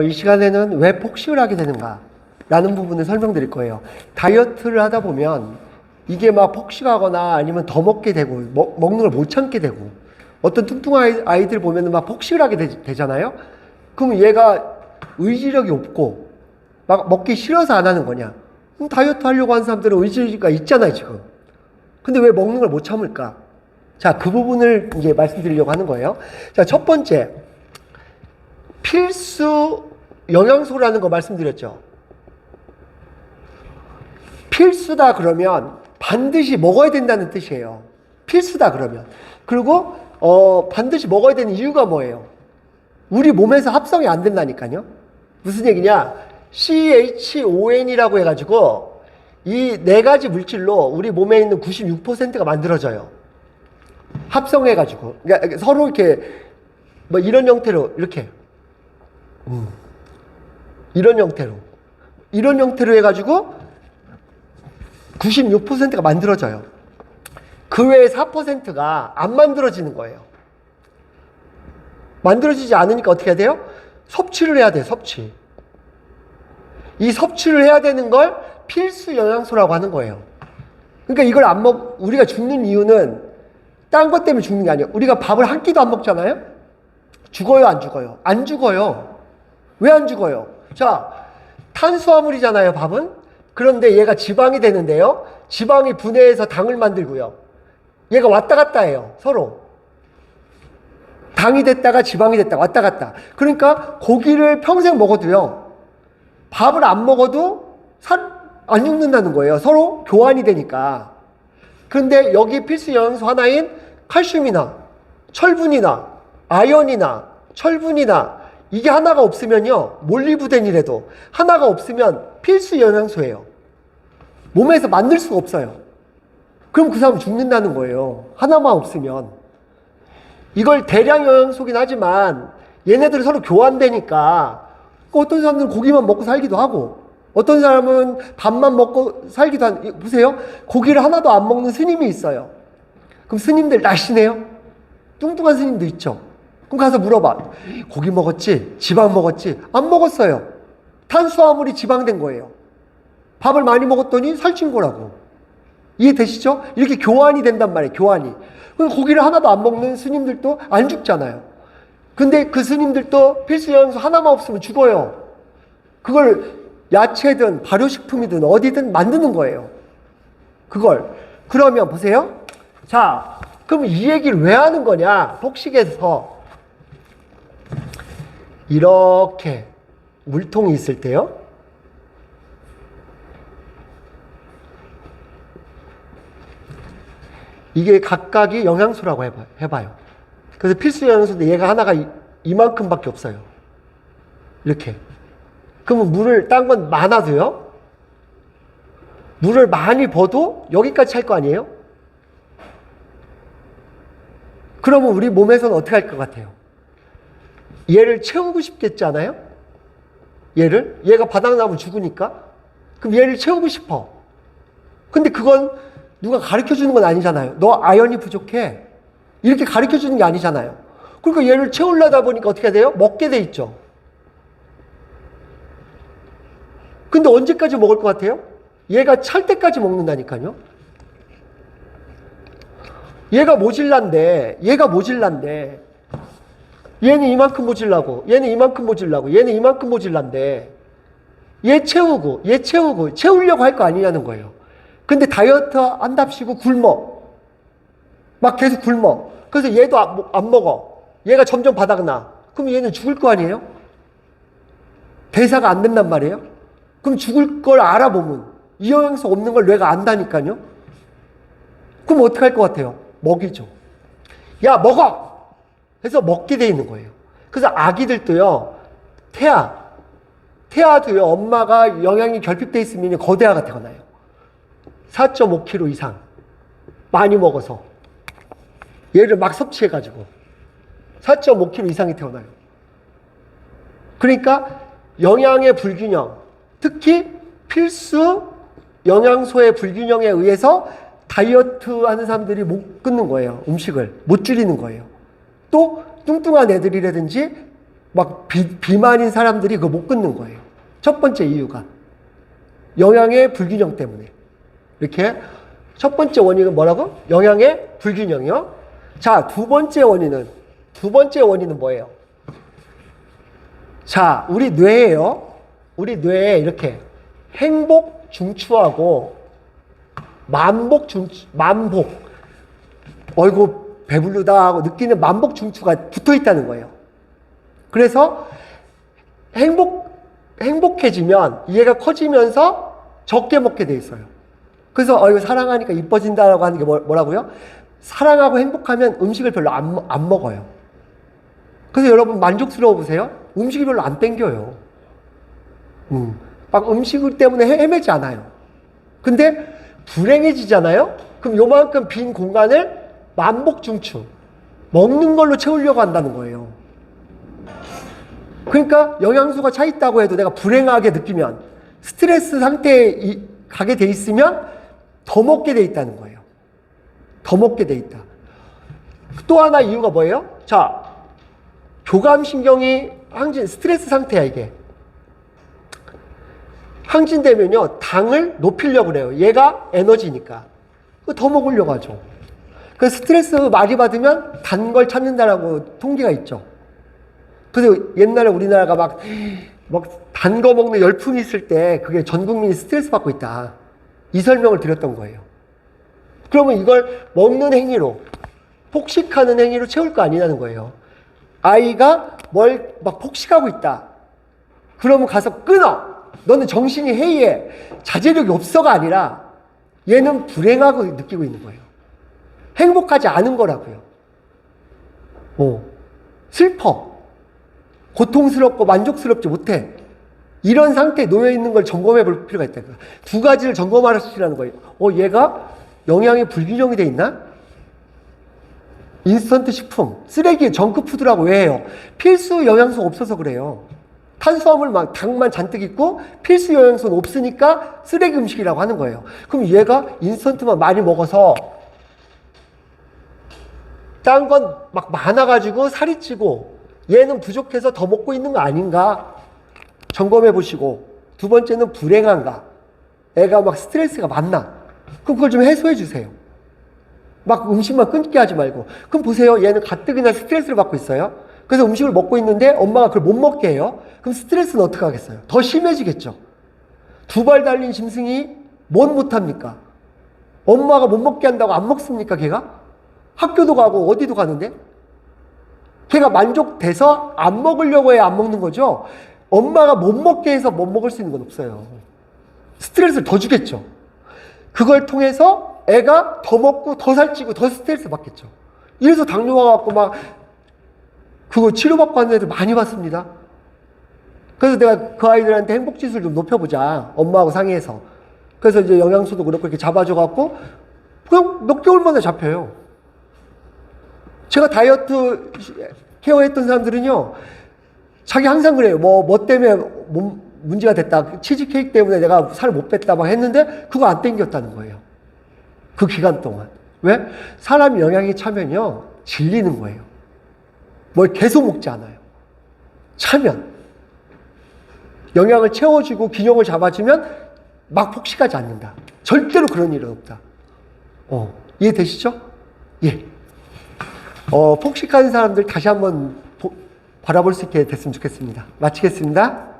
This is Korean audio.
이 시간에는 왜 폭식을 하게 되는가 라는 부분을 설명드릴 거예요. 다이어트를 하다 보면 이게 막 폭식하거나 아니면 더 먹게 되고 먹는 걸 못 참게 되고, 어떤 뚱뚱한 아이들 보면 막 폭식을 하게 되잖아요. 그럼 얘가 의지력이 없고 막 먹기 싫어서 안 하는 거냐? 그럼 다이어트 하려고 하는 사람들은 의지가 있잖아요 지금. 근데 왜 먹는 걸 못 참을까? 자, 그 부분을 이제 말씀드리려고 하는 거예요. 자, 첫 번째, 필수 영양소라는 거 말씀드렸죠. 필수다 그러면 반드시 먹어야 된다는 뜻이에요. 필수다 그러면. 그리고 반드시 먹어야 되는 이유가 뭐예요? 우리 몸에서 합성이 안 된다니까요. 무슨 얘기냐? CHON이라고 해가지고 이 네 가지 물질로 우리 몸에 있는 96%가 만들어져요. 합성해가지고. 그러니까 서로 이렇게 뭐 이런 형태로 이렇게 이런 형태로 해가지고 96%가 만들어져요. 그 외에 4%가 안 만들어지는 거예요. 만들어지지 않으니까 어떻게 해야 돼요? 섭취를 해야 돼요. 섭취. 이 섭취를 해야 되는 걸 필수 영양소라고 하는 거예요. 그러니까 이걸 우리가 죽는 이유는 딴 것 때문에 죽는 게 아니에요. 우리가 밥을 한 끼도 안 먹잖아요? 죽어요, 안 죽어요? 안 죽어요. 왜 안 죽어요? 자, 탄수화물이잖아요, 밥은? 그런데 얘가 지방이 되는데요. 지방이 분해해서 당을 만들고요. 얘가 왔다 갔다 해요, 서로. 당이 됐다가 지방이 됐다가 왔다 갔다. 그러니까 고기를 평생 먹어도요, 밥을 안 먹어도 안 죽는다는 거예요. 서로 교환이 되니까. 그런데 여기 필수 영양소 하나인 칼슘이나 철분이나 아연이나 철분이나 이게 하나가 없으면요, 몰리브덴이라도 하나가 없으면 필수 영양소예요. 몸에서 만들 수가 없어요. 그럼 그 사람 죽는다는 거예요. 하나만 없으면. 이걸 대량 영양소긴 하지만 얘네들이 서로 교환되니까 어떤 사람들은 고기만 먹고 살기도 하고 어떤 사람은 밥만 먹고 살기도 하고. 보세요. 고기를 하나도 안 먹는 스님이 있어요. 그럼 스님들 날씬해요? 뚱뚱한 스님도 있죠. 그럼 가서 물어봐. 고기 먹었지? 지방 먹었지? 안 먹었어요. 탄수화물이 지방된 거예요. 밥을 많이 먹었더니 살찐 거라고. 이해되시죠? 이렇게 교환이 된단 말이에요. 교환이. 그럼 고기를 하나도 안 먹는 스님들도 안 죽잖아요. 근데 그 스님들도 필수 영양소 하나만 없으면 죽어요. 그걸 야채든 발효식품이든 어디든 만드는 거예요. 그걸. 그러면 보세요. 자, 그럼 이 얘기를 왜 하는 거냐? 폭식에서 이렇게 물통이 있을 때요. 이게 각각이 영양소라고 해봐요. 그래서 필수 영양소인데 얘가 하나가 이만큼밖에 없어요. 이렇게. 그러면 물을 딴 건 많아도요. 물을 많이 버도 여기까지 찰 거 아니에요? 그러면 우리 몸에서는 어떻게 할 것 같아요? 얘를 채우고 싶겠잖아요? 얘가 바닥 나면 죽으니까. 그럼 얘를 채우고 싶어. 근데 그건 누가 가르쳐 주는 건 아니잖아요. 너 아연이 부족해. 이렇게 가르쳐 주는 게 아니잖아요. 그러니까 얘를 채우려다 보니까 어떻게 돼요? 먹게 돼 있죠. 근데 언제까지 먹을 것 같아요? 얘가 찰 때까지 먹는다니까요. 얘가 모질란데 얘는 이만큼 모질라고 얘는 이만큼 모질라고 얘는 이만큼 모질란데 얘 채우려고 할 거 아니냐는 거예요. 근데 다이어트 한답시고 굶어. 막 계속 굶어. 그래서 얘도 안 먹어. 얘가 점점 바닥나. 그럼 얘는 죽을 거 아니에요? 대사가 안 된단 말이에요? 그럼 죽을 걸 알아보면 이 영양소 없는 걸 뇌가 안다니까요? 그럼 어떻게 할 것 같아요? 먹이죠. 야, 먹어! 해서 먹게 돼 있는 거예요. 그래서 아기들도요, 태아도요, 엄마가 영양이 결핍돼 있으면 거대아가 태어나요. 4.5kg 이상. 많이 먹어서. 얘를 막 섭취해가지고. 4.5kg 이상이 태어나요. 그러니까 영양의 불균형, 특히 필수 영양소의 불균형에 의해서 다이어트 하는 사람들이 못 끊는 거예요. 음식을. 못 줄이는 거예요. 또 뚱뚱한 애들이라든지 막 비만인 사람들이 그거 못 끊는 거예요. 첫 번째 이유가 영양의 불균형 때문에. 이렇게 첫 번째 원인은 뭐라고? 영양의 불균형이요. 자, 두 번째 원인은 뭐예요? 자, 우리 뇌에요. 우리 뇌에 이렇게 행복 중추하고 만복, 어이구 배부르다 하고 느끼는 만복 중추가 붙어 있다는 거예요. 그래서 행복해지면 이해가 커지면서 적게 먹게 돼 있어요. 그래서 어이구 사랑하니까 이뻐진다라고 하는 게 뭐라고요? 사랑하고 행복하면 음식을 별로 안 먹어요. 그래서 여러분 만족스러워 보세요. 음식이 별로 안 땡겨요. 막 음식 때문에 헤매지 않아요. 근데 불행해지잖아요? 그럼 요만큼 빈 공간을 만복중추, 먹는 걸로 채우려고 한다는 거예요. 그러니까 영양소가 차 있다고 해도 내가 불행하게 느끼면 스트레스 상태에 가게 돼 있으면 더 먹게 돼 있다는 거예요. 더 먹게 돼 있다. 또 하나 이유가 뭐예요? 자, 교감신경이 스트레스 상태야 이게. 항진되면요, 당을 높이려고 그래요. 얘가 에너지니까. 더 먹으려고 하죠. 그 스트레스 많이 받으면 단 걸 찾는다라고 통계가 있죠. 그래서 옛날에 우리나라가 막 단 거 먹는 열풍이 있을 때 그게 전 국민이 스트레스 받고 있다. 이 설명을 드렸던 거예요. 그러면 이걸 먹는 행위로, 폭식하는 행위로 채울 거 아니냐는 거예요. 아이가 뭘 막 폭식하고 있다. 그러면 가서 끊어. 너는 정신이 해이해. 자제력이 없어가 아니라 얘는 불행하고 느끼고 있는 거예요. 행복하지 않은 거라고요. 슬퍼. 고통스럽고 만족스럽지 못해. 이런 상태에 놓여 있는 걸 점검해 볼 필요가 있다. 두 가지를 점검할 수 있다는 거예요. 얘가 영양의 불균형이 돼 있나? 인스턴트 식품, 쓰레기, 정크푸드라고 왜 해요? 필수 영양소 없어서 그래요. 탄수화물 당만 잔뜩 있고 필수 영양소는 없으니까 쓰레기 음식이라고 하는 거예요. 그럼 얘가 인스턴트만 많이 먹어서 딴 건 막 많아가지고 살이 찌고 얘는 부족해서 더 먹고 있는 거 아닌가? 점검해 보시고, 두 번째는 불행한가? 애가 막 스트레스가 많나? 그럼 그걸 좀 해소해 주세요. 막 음식만 끊게 하지 말고. 그럼 보세요. 얘는 가뜩이나 스트레스를 받고 있어요. 그래서 음식을 먹고 있는데 엄마가 그걸 못 먹게 해요. 그럼 스트레스는 어떻게 하겠어요? 더 심해지겠죠. 두 발 달린 짐승이 뭔 못합니까? 엄마가 못 먹게 한다고 안 먹습니까, 걔가? 학교도 가고 어디도 가는데? 걔가 만족돼서 안 먹으려고 해야 안 먹는 거죠. 엄마가 못 먹게 해서 못 먹을 수 있는 건 없어요. 스트레스를 더 주겠죠. 그걸 통해서 애가 더 먹고 더 살찌고 더 스트레스 받겠죠. 이래서 당뇨가 갖고 막 그거 치료받고 하는 애들 많이 봤습니다. 그래서 내가 그 아이들한테 행복지수를 좀 높여보자. 엄마하고 상의해서. 그래서 이제 영양소도 그렇고 이렇게 잡아줘갖고 그냥 몇 개월 만에 잡혀요. 제가 다이어트 케어했던 사람들은요, 자기 항상 그래요. 뭐 때문에 문제가 됐다. 치즈케이크 때문에 내가 살 못 뺐다 막 했는데 그거 안 땡겼다는 거예요. 그 기간 동안. 왜? 사람이 영양이 차면요, 질리는 거예요. 뭘 계속 먹지 않아요. 차면. 영양을 채워주고 균형을 잡아주면 막 폭식하지 않는다. 절대로 그런 일은 없다. 이해되시죠? 예. 폭식하는 사람들 다시 한번 바라볼 수 있게 됐으면 좋겠습니다. 마치겠습니다.